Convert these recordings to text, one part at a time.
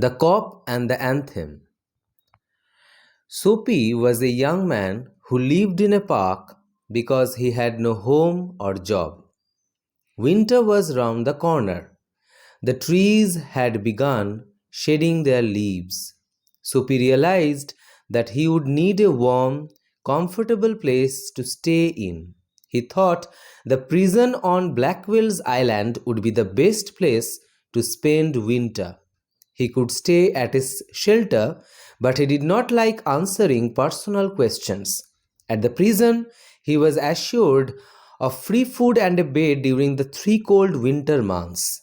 The Cop and the Anthem. Soapy was a young man who lived in a park because he had no home or job. Winter was round the corner. The trees had begun shedding their leaves. Soapy realized that he would need a warm, comfortable place to stay in. He thought the prison on Blackwell's Island would be the best place to spend winter. He could stay at his shelter, but he did not like answering personal questions. At the prison, he was assured of free food and a bed during the 3 cold winter months.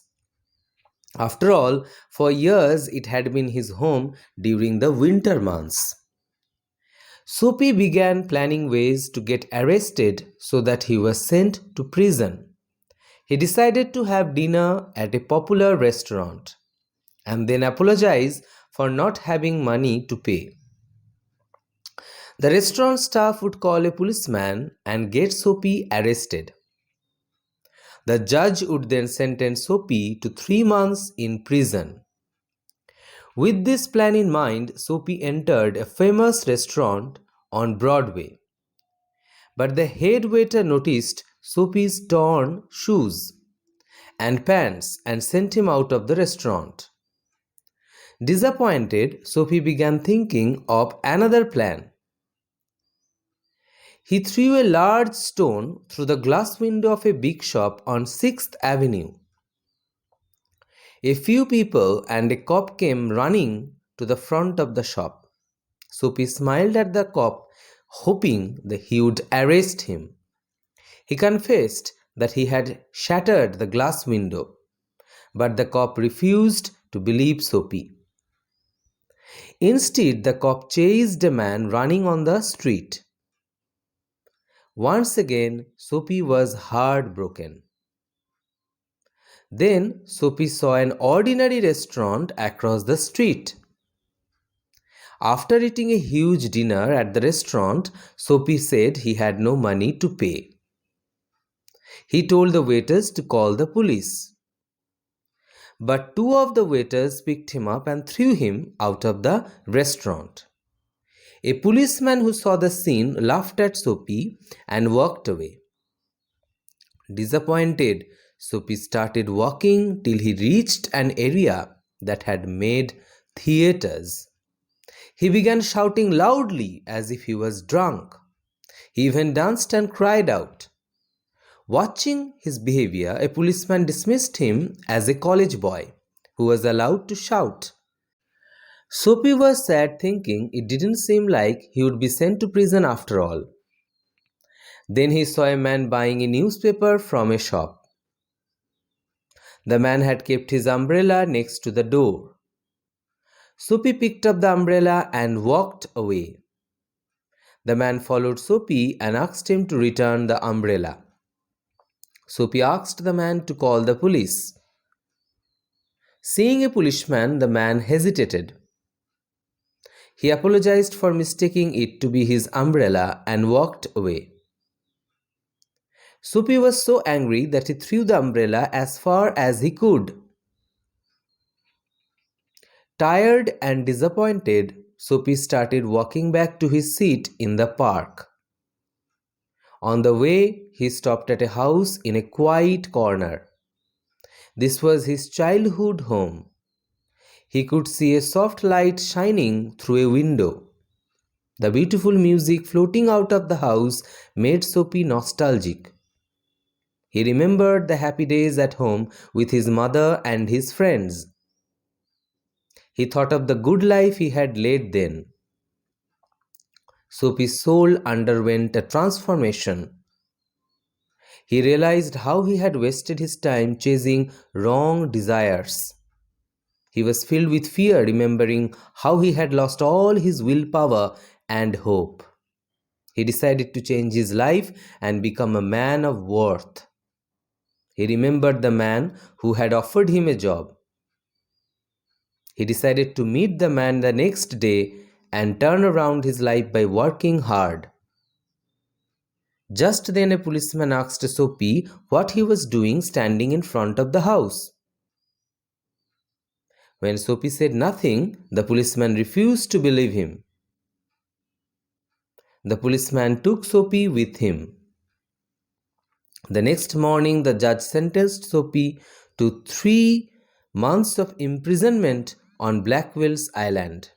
After all, for years it had been his home during the winter months. Soapy began planning ways to get arrested so that he was sent to prison. He decided to have dinner at a popular restaurant and then apologize for not having money to pay. The restaurant staff would call a policeman and get Soapy arrested. The judge would then sentence Soapy to 3 months in prison. With this plan in mind, Soapy entered a famous restaurant on Broadway. But the head waiter noticed Soapy's torn shoes and pants and sent him out of the restaurant. Disappointed, Soapy began thinking of another plan. He threw a large stone through the glass window of a big shop on 6th Avenue. A few people and a cop came running to the front of the shop. Soapy smiled at the cop, hoping that he would arrest him. He confessed that he had shattered the glass window, but the cop refused to believe Soapy. Instead, the cop chased a man running on the street. Once again, Soapy was heartbroken. Then Soapy saw an ordinary restaurant across the street. After eating a huge dinner at the restaurant, Soapy said he had no money to pay. He told the waiters to call the police. But 2 of the waiters picked him up and threw him out of the restaurant. A policeman who saw the scene laughed at Soapy and walked away. Disappointed, Soapy started walking till he reached an area that had made theaters. He began shouting loudly as if he was drunk. He even danced and cried out. Watching his behavior, a policeman dismissed him as a college boy who was allowed to shout. Soapy was sad, thinking it didn't seem like he would be sent to prison after all. Then he saw a man buying a newspaper from a shop. The man had kept his umbrella next to the door. Soapy picked up the umbrella and walked away. The man followed Soapy and asked him to return the umbrella. Soapy asked the man to call the police. Seeing a policeman, the man hesitated. He apologized for mistaking it to be his umbrella and walked away. Soapy was so angry that he threw the umbrella as far as he could. Tired and disappointed, Soapy started walking back to his seat in the park. On the way, he stopped at a house in a quiet corner. This was his childhood home. He could see a soft light shining through a window. The beautiful music floating out of the house made Soapy nostalgic. He remembered the happy days at home with his mother and his friends. He thought of the good life he had led then. Soapy's soul underwent a transformation. He realized how he had wasted his time chasing wrong desires. He was filled with fear, remembering how he had lost all his willpower and hope. He decided to change his life and become a man of worth. He remembered the man who had offered him a job. He decided to meet the man the next day and turn around his life by working hard. Just then a policeman asked Soapy what he was doing standing in front of the house. When Soapy said nothing, the policeman refused to believe him. The policeman took Soapy with him. The next morning, the judge sentenced Soapy to 3 months of imprisonment on Blackwell's Island.